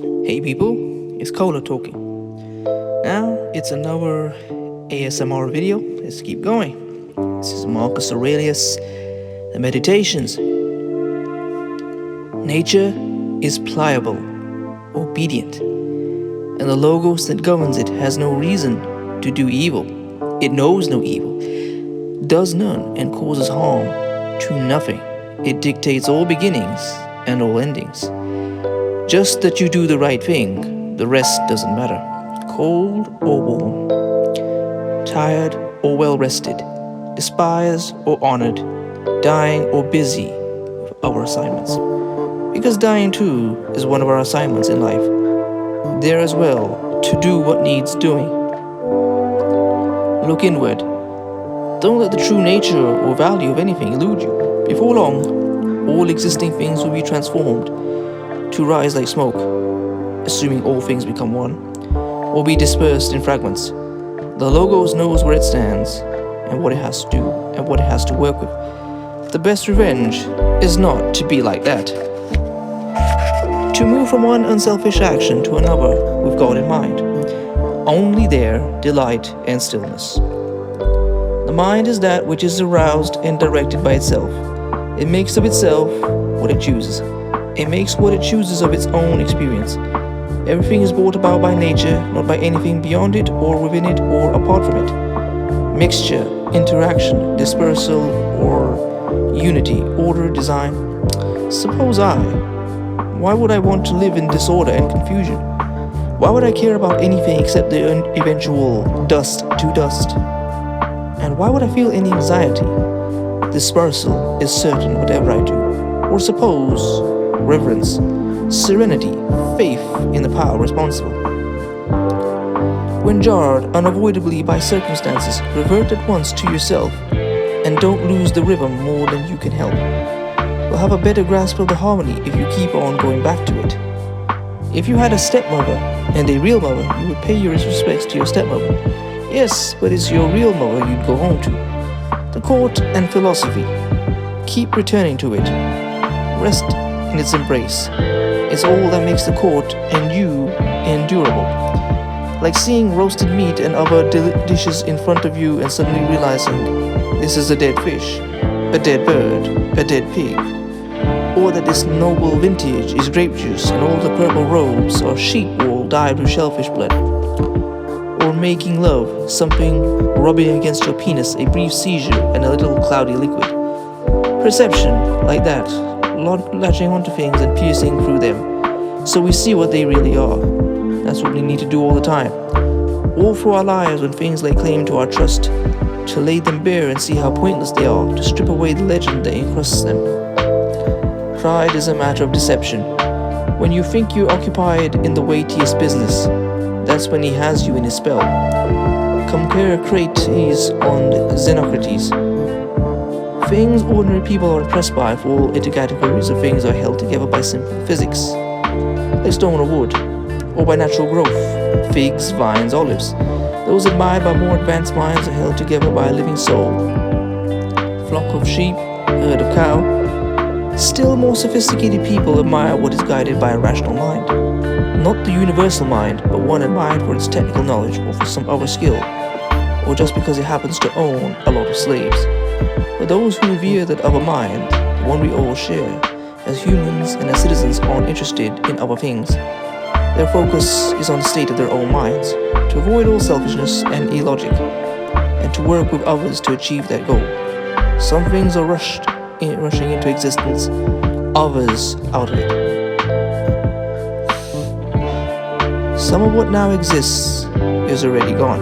Hey people, it's Kola talking. Now it's another ASMR video. Let's keep going. This is Marcus Aurelius, the Meditations. Nature is pliable, obedient, and the logos that governs it has no reason to do evil. It knows no evil, does none, and causes harm to nothing. It dictates all beginnings and all endings. Just that you do the right thing, the rest doesn't matter. Cold or warm, tired or well rested, despised or honored, dying or busy with our assignments. Because dying too is one of our assignments in life. There as well, to do what needs doing. Look inward. Don't let the true nature or value of anything elude you. Before long, all existing things will be transformed to rise like smoke, assuming all things become one, or be dispersed in fragments. The Logos knows where it stands, and what it has to do, and what it has to work with. The best revenge is not to be like that. To move from one unselfish action to another with God in mind. Only there delight and stillness. The mind is that which is aroused and directed by itself. It makes of itself what it chooses. It makes what it chooses of its own experience. Everything is brought about by nature, not by anything beyond it or within it or apart from it. Mixture, interaction, dispersal, or unity, order, design. Suppose why would I want to live in disorder and confusion? Why would I care about anything except the eventual dust to dust? And why would I feel any anxiety? Dispersal is certain whatever I do. Or suppose reverence, serenity, faith in the power responsible. When jarred unavoidably by circumstances, revert at once to yourself and don't lose the rhythm more than you can help. You'll have a better grasp of the harmony if you keep on going back to it. If you had a stepmother and a real mother, you would pay your respects to your stepmother. Yes, but it's your real mother you'd go home to. The court and philosophy. Keep returning to it. Rest in its embrace. It's all that makes the court and you endurable. Like seeing roasted meat and other dishes in front of you and suddenly realizing this is a dead fish, a dead bird, a dead pig. Or that this noble vintage is grape juice and all the purple robes are sheep wool dyed with shellfish blood. Or making love, something rubbing against your penis, a brief seizure and a little cloudy liquid. Perception, like that, latching onto things and piercing through them, so we see what they really are. That's what we need to do all the time. All through our lives when things lay claim to our trust, to lay them bare and see how pointless they are, to strip away the legend that encrusts them. Pride is a matter of deception. When you think you're occupied in the weightiest business, that's when he has you in his spell. Compare Crates on Xenocrates. Things ordinary people are impressed by fall into categories of things are held together by simple physics, like stone or wood, or by natural growth, figs, vines, olives. Those admired by more advanced minds are held together by a living soul. Flock of sheep, herd of cow. Still more sophisticated people admire what is guided by a rational mind. Not the universal mind, but one admired for its technical knowledge or for some other skill, or just because it happens to own a lot of slaves. But those who revere that other mind, the one we all share, as humans and as citizens aren't interested in other things. Their focus is on the state of their own minds, to avoid all selfishness and illogic, and to work with others to achieve that goal. Some things are rushing into existence, others out of it. Some of what now exists is already gone.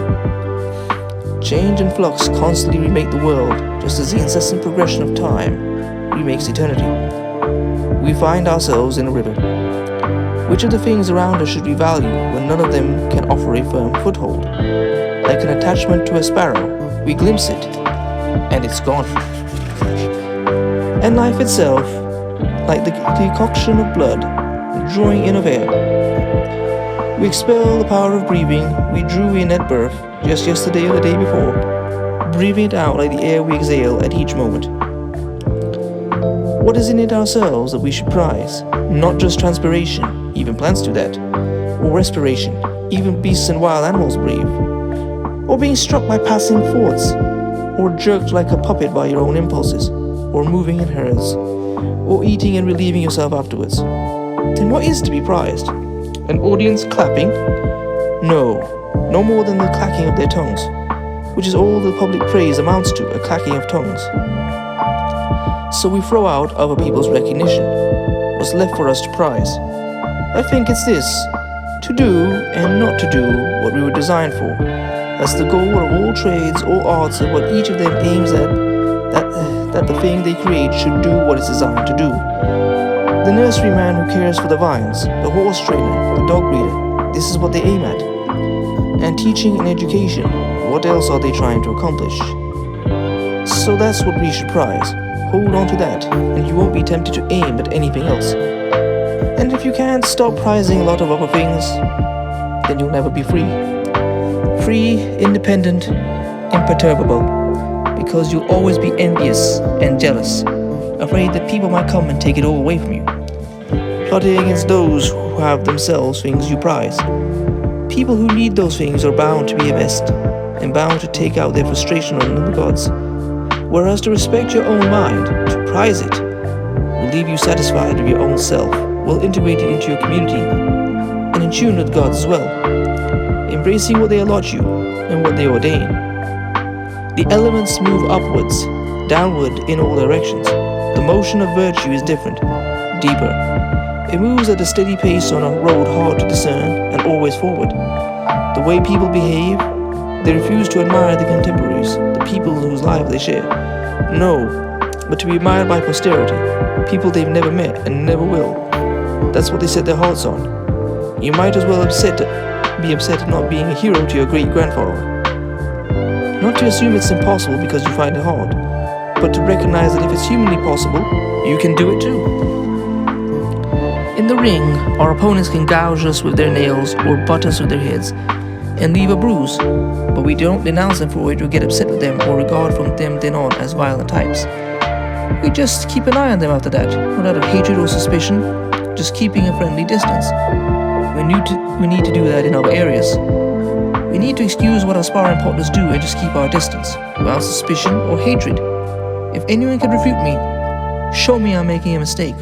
Change and flux constantly remake the world, just as the incessant progression of time remakes eternity. We find ourselves in a river. Which of the things around us should we value when none of them can offer a firm foothold? Like an attachment to a sparrow, we glimpse it, and it's gone. And life itself, like the decoction of blood, the drawing in of air. We expel the power of breathing we drew in at birth, just yesterday or the day before, breathing it out like the air we exhale at each moment. What is in it ourselves that we should prize? Not just transpiration, even plants do that. Or respiration, even beasts and wild animals breathe. Or being struck by passing thoughts, or jerked like a puppet by your own impulses, or moving in herds, or eating and relieving yourself afterwards. Then what is to be prized? An audience clapping? No, no more than the clacking of their tongues, which is all the public praise amounts to, a clacking of tongues. So we throw out other people's recognition. What's left for us to prize? I think it's this: to do and not to do what we were designed for. That's the goal of all trades, all arts, and what each of them aims at, that the thing they create should do what it's designed to do. The nurseryman who cares for the vines, the horse trainer, the dog breeder, this is what they aim at. And teaching and education, what else are they trying to accomplish? So that's what we should prize. Hold on to that, and you won't be tempted to aim at anything else. And if you can't stop prizing a lot of other things, then you'll never be free. Free, independent, imperturbable, because you'll always be envious and jealous, afraid that people might come and take it all away from you. Plotting against those who have themselves things you prize. People who need those things are bound to be a best, and bound to take out their frustration on the gods. Whereas to respect your own mind, to prize it, will leave you satisfied with your own self, will integrate it into your community, and in tune with gods as well, embracing what they allot you and what they ordain. The elements move upwards, downward in all directions. The motion of virtue is different, deeper. It moves at a steady pace on a road hard to discern and always forward. The way people behave, they refuse to admire the contemporaries, the people whose lives they share. No, but to be admired by posterity, people they've never met and never will. That's what they set their hearts on. You might as well be upset at not being a hero to your great-grandfather. Not to assume it's impossible because you find it hard, but to recognize that if it's humanly possible, you can do it too. In the ring, our opponents can gouge us with their nails or butt us with their heads and leave a bruise, but we don't denounce them for it or get upset with them or regard from them then on as violent types. We just keep an eye on them after that, not out of hatred or suspicion, just keeping a friendly distance. We need to do that in other areas. We need to excuse what our sparring partners do and just keep our distance, without suspicion or hatred. If anyone can refute me, show me I'm making a mistake,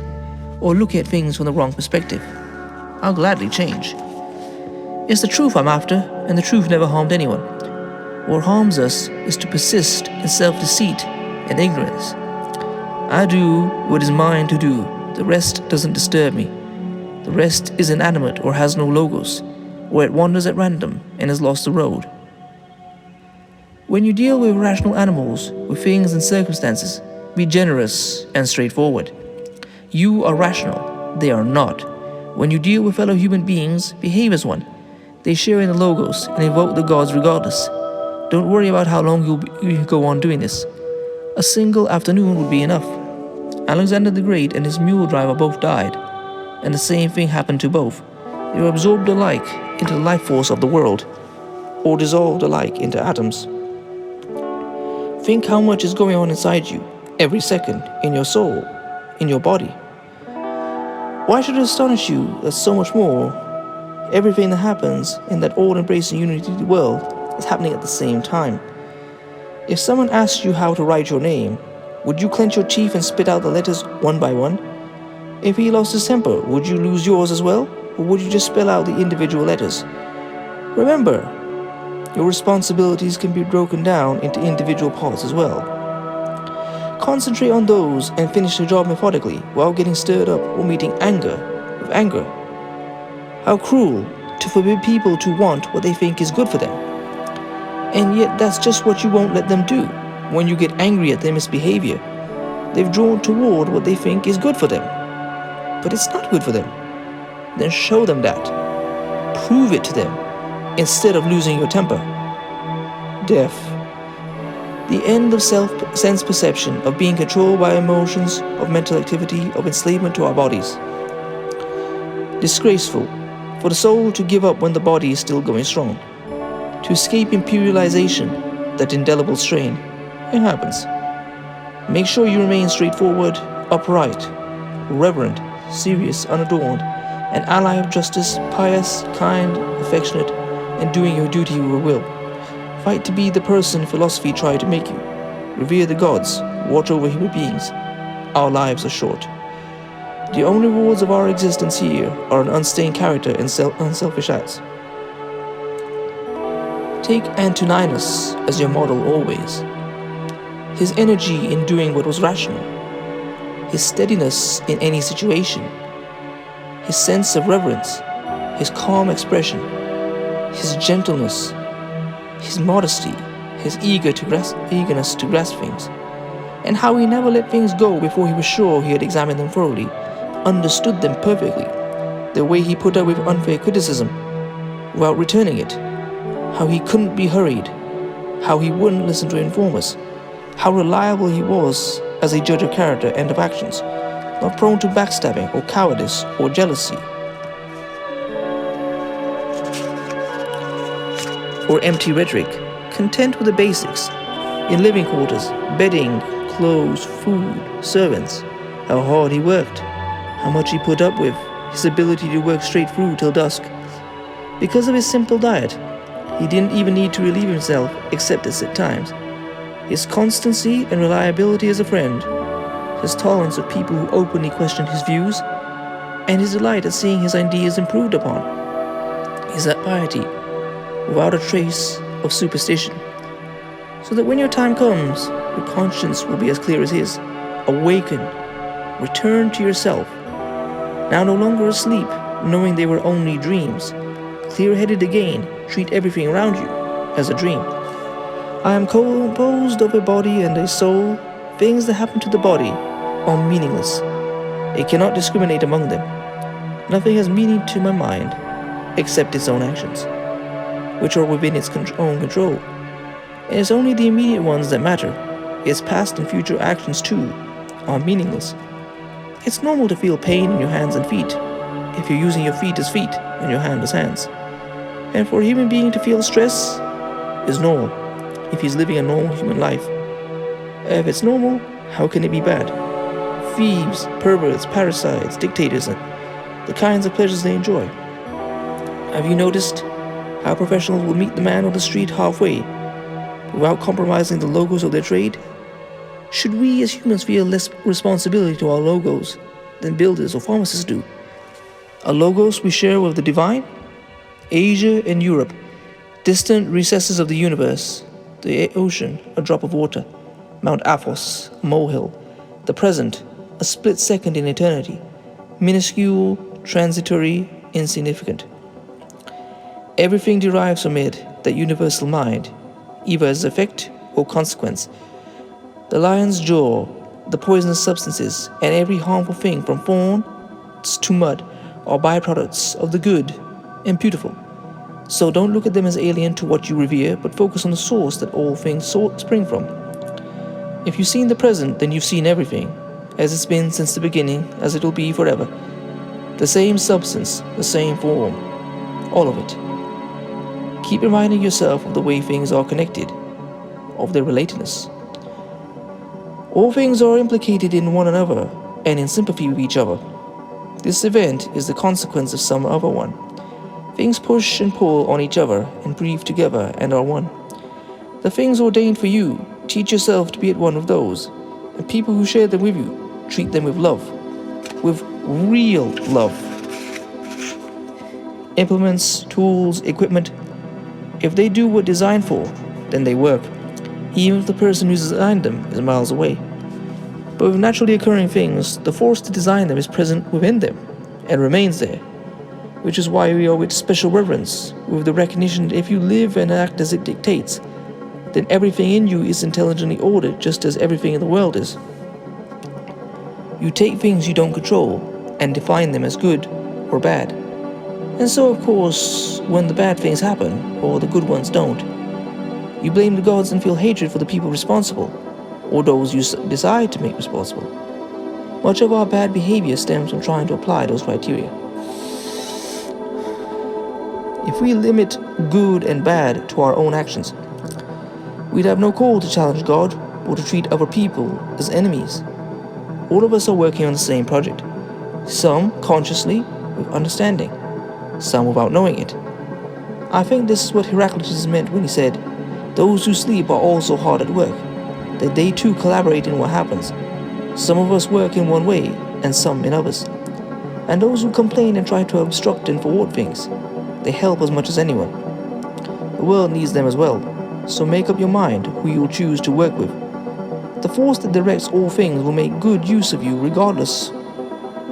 or look at things from the wrong perspective. I'll gladly change. It's the truth I'm after, and the truth never harmed anyone. What harms us is to persist in self-deceit and ignorance. I do what is mine to do. The rest doesn't disturb me. The rest is inanimate or has no logos, or it wanders at random and has lost the road. When you deal with rational animals, with things and circumstances, be generous and straightforward. You are rational, they are not. When you deal with fellow human beings, behave as one. They share in the logos and invoke the gods regardless. Don't worry about how long you'll go on doing this. A single afternoon would be enough. Alexander the Great and his mule driver both died, and the same thing happened to both. They were absorbed alike into the life force of the world, or dissolved alike into atoms. Think how much is going on inside you, every second, in your soul, in your body. Why should it astonish you that so much more, everything that happens in that all-embracing unity of the world is happening at the same time? If someone asked you how to write your name, would you clench your teeth and spit out the letters one by one? If he lost his temper, would you lose yours as well, or would you just spell out the individual letters? Remember, your responsibilities can be broken down into individual parts as well. Concentrate on those and finish the job methodically while getting stirred up or meeting anger with anger. How cruel to forbid people to want what they think is good for them. And yet that's just what you won't let them do. When you get angry at their misbehavior, they've drawn toward what they think is good for them. But it's not good for them. Then show them that. Prove it to them, instead of losing your temper. Death. The end of sense perception, of being controlled by emotions, of mental activity, of enslavement to our bodies. Disgraceful for the soul to give up when the body is still going strong. To escape imperialization, that indelible strain. It happens. Make sure you remain straightforward, upright, reverent, serious, unadorned, an ally of justice, pious, kind, affectionate, and doing your duty with will. Fight to be the person philosophy tried to make you. Revere the gods, watch over human beings. Our lives are short. The only rewards of our existence here are an unstained character and unselfish acts. Take Antoninus as your model always. His energy in doing what was rational, his steadiness in any situation, his sense of reverence, his calm expression, his gentleness, his modesty, his eagerness to grasp things, and how he never let things go before he was sure he had examined them thoroughly, understood them perfectly, the way he put up with unfair criticism without returning it, how he couldn't be hurried, how he wouldn't listen to informers, how reliable he was as a judge of character and of actions, not prone to backstabbing or cowardice or jealousy, or empty rhetoric, content with the basics, in living quarters, bedding, clothes, food, servants, how hard he worked, how much he put up with, his ability to work straight through till dusk. Because of his simple diet, he didn't even need to relieve himself except at set times. His constancy and reliability as a friend, his tolerance of people who openly questioned his views, and his delight at seeing his ideas improved upon, is that piety, without a trace of superstition, so that when your time comes, your conscience will be as clear as his. Awaken, return to yourself, now no longer asleep, knowing they were only dreams. Clear-headed again, treat everything around you as a dream. I am composed of a body and a soul. Things that happen to the body are meaningless. It cannot discriminate among them. Nothing has meaning to my mind except its own actions, which are within its own control. And it's only the immediate ones that matter. Its past and future actions, too, are meaningless. It's normal to feel pain in your hands and feet, if you're using your feet as feet and your hand as hands. And for a human being to feel stress is normal, if he's living a normal human life. If it's normal, how can it be bad? Thieves, perverts, parasites, dictators, and the kinds of pleasures they enjoy. Have you noticed how professionals will meet the man on the street halfway, without compromising the logos of their trade? Should we as humans feel less responsibility to our logos than builders or pharmacists do? Our logos we share with the divine? Asia and Europe, distant recesses of the universe, the ocean, a drop of water, Mount Athos, a molehill, the present, a split second in eternity, minuscule, transitory, insignificant. Everything derives from it, that universal mind, either as effect or consequence. The lion's jaw, the poisonous substances, and every harmful thing from thorns to mud are byproducts of the good and beautiful. So don't look at them as alien to what you revere, but focus on the source that all things spring from. If you've seen the present, then you've seen everything, as it's been since the beginning, as it will be forever. The same substance, the same form, all of it. Keep reminding yourself of the way things are connected, of their relatedness. All things are implicated in one another and in sympathy with each other. This event is the consequence of some other one. Things push and pull on each other and breathe together and are one. The things ordained for you, teach yourself to be at one with those, and people who share them with you, treat them with love, with real love. Implements, tools, equipment, if they do what designed for, then they work, even if the person who designed them is miles away. But with naturally occurring things, the force to design them is present within them and remains there, which is why we owe it special reverence, with the recognition that if you live and act as it dictates, then everything in you is intelligently ordered just as everything in the world is. You take things you don't control and define them as good or bad. And so, of course, when the bad things happen, or the good ones don't, you blame the gods and feel hatred for the people responsible, or those you decide to make responsible. Much of our bad behavior stems from trying to apply those criteria. If we limit good and bad to our own actions, we'd have no call to challenge God or to treat other people as enemies. All of us are working on the same project, some consciously, with understanding, some without knowing it. I think this is what Heraclitus meant when he said, "Those who sleep are also hard at work," that they too collaborate in what happens. Some of us work in one way, and some in others. And those who complain and try to obstruct and thwart things, they help as much as anyone. The world needs them as well, so make up your mind who you will choose to work with. The force that directs all things will make good use of you regardless.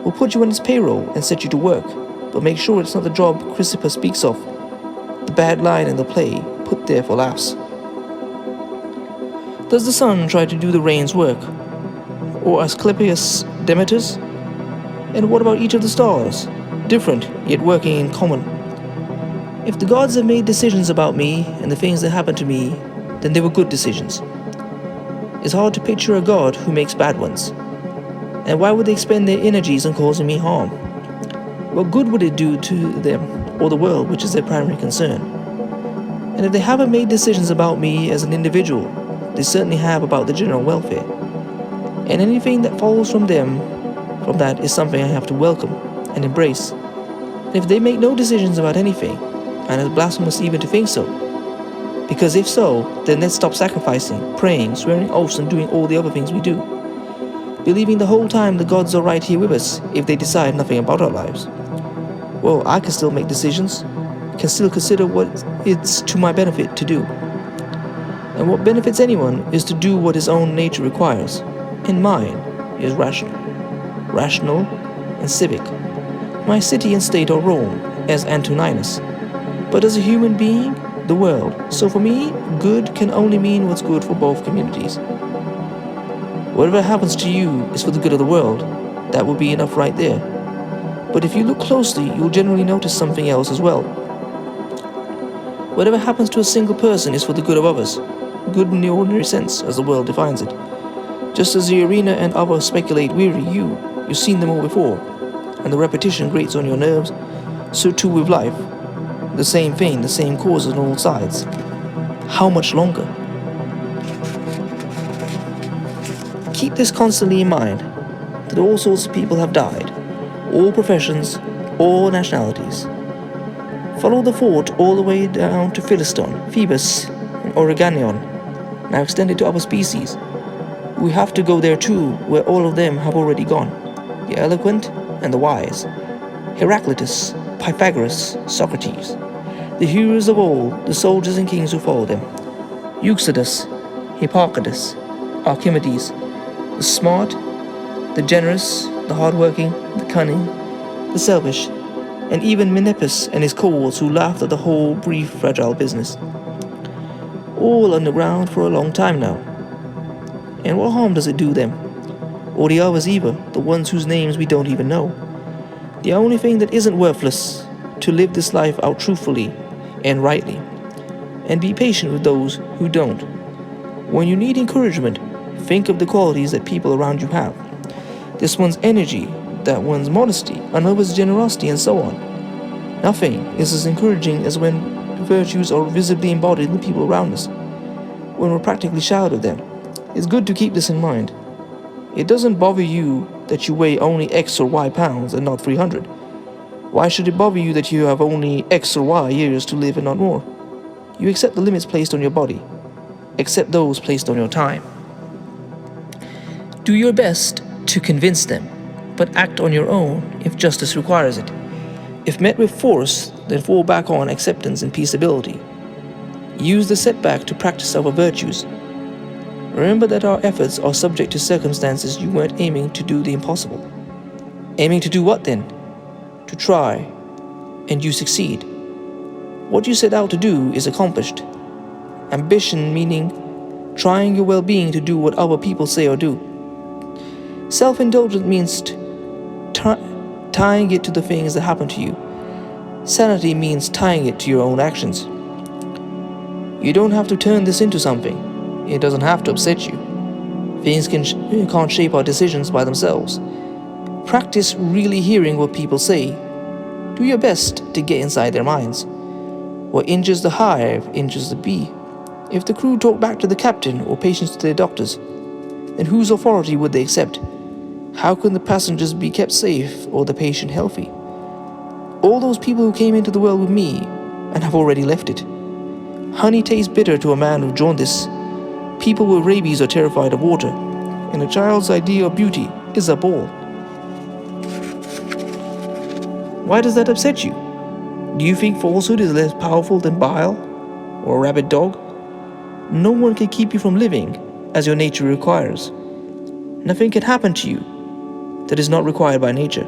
Will put you on its payroll and set you to work, but make sure it's not the job Chrysippus speaks of, the bad line in the play put there for laughs. Does the sun try to do the rain's work, or Asclepius Demeter's? And what about each of the stars? Different, yet working in common. If the gods have made decisions about me and the things that happen to me, then they were good decisions. It's hard to picture a god who makes bad ones. And why would they expend their energies on causing me harm? What good would it do to them or the world, which is their primary concern? And if they haven't made decisions about me as an individual, they certainly have about the general welfare. And anything that follows from that is something I have to welcome and embrace. And if they make no decisions about anything, and it's blasphemous even to think so, because if so, then let's stop sacrificing, praying, swearing oaths, and doing all the other things we do, believing the whole time the gods are right here with us if they decide nothing about our lives. Well, I can still make decisions, can still consider what it's to my benefit to do. And what benefits anyone is to do what his own nature requires, and mine is rational and civic. My city and state are Rome, as Antoninus, but as a human being, the world. So for me, good can only mean what's good for both communities. Whatever happens to you is for the good of the world. That will be enough right there. But if you look closely, you'll generally notice something else as well. Whatever happens to a single person is for the good of others. Good in the ordinary sense, as the world defines it. Just as the arena and others speculate weary you've seen them all before, and the repetition grates on your nerves, so too with life. The same thing, the same causes on all sides. How much longer? Keep this constantly in mind, that all sorts of people have died, all professions, all nationalities. Follow the thought all the way down to Philiston, Phoebus, and Oregonion, now extended to other species. We have to go there too, where all of them have already gone, the eloquent and the wise. Heraclitus, Pythagoras, Socrates, the heroes of all, the soldiers and kings who followed them. Euxodus, Hipparchus, Archimedes, the smart, the generous, the hardworking, the cunning, the selfish, and even Menippus and his cohorts who laughed at the whole brief, fragile business. All underground for a long time now. And what harm does it do them? Or the others either, the ones whose names we don't even know? The only thing that isn't worthless, to live this life out truthfully and rightly, and be patient with those who don't. When you need encouragement, think of the qualities that people around you have. This one's energy, that one's modesty, another's generosity, and so on. Nothing is as encouraging as when virtues are visibly embodied in the people around us, when we're practically showered with them. It's good to keep this in mind. It doesn't bother you that you weigh only X or Y pounds and not 300. Why should it bother you that you have only X or Y years to live and not more? You accept the limits placed on your body. Accept those placed on your time. Do your best to convince them, but act on your own if justice requires it. If met with force, then fall back on acceptance and peaceability. Use the setback to practice our virtues. Remember that our efforts are subject to circumstances you weren't aiming to do the impossible. Aiming to do what then? To try, and you succeed. What you set out to do is accomplished. Ambition meaning trying your well-being to do what other people say or do. Self-indulgence means tying it to the things that happen to you. Sanity means tying it to your own actions. You don't have to turn this into something. It doesn't have to upset you. Things can't shape our decisions by themselves. Practice really hearing what people say. Do your best to get inside their minds. What injures the hive injures the bee. If the crew talk back to the captain or patients to their doctors, then whose authority would they accept? How can the passengers be kept safe or the patient healthy? All those people who came into the world with me and have already left it. Honey tastes bitter to a man with jaundice. People with rabies are terrified of water, and a child's idea of beauty is a ball. Why does that upset you? Do you think falsehood is less powerful than bile or a rabid dog? No one can keep you from living as your nature requires. Nothing can happen to you that is not required by nature.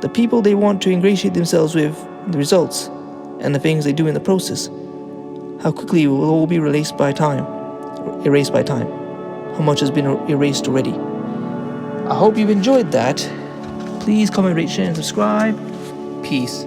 The people they want to ingratiate themselves with, the results, and the things they do in the process. How quickly it will all be erased by time. How much has been erased already. I hope you've enjoyed that. Please comment, rate, share, and subscribe. Peace.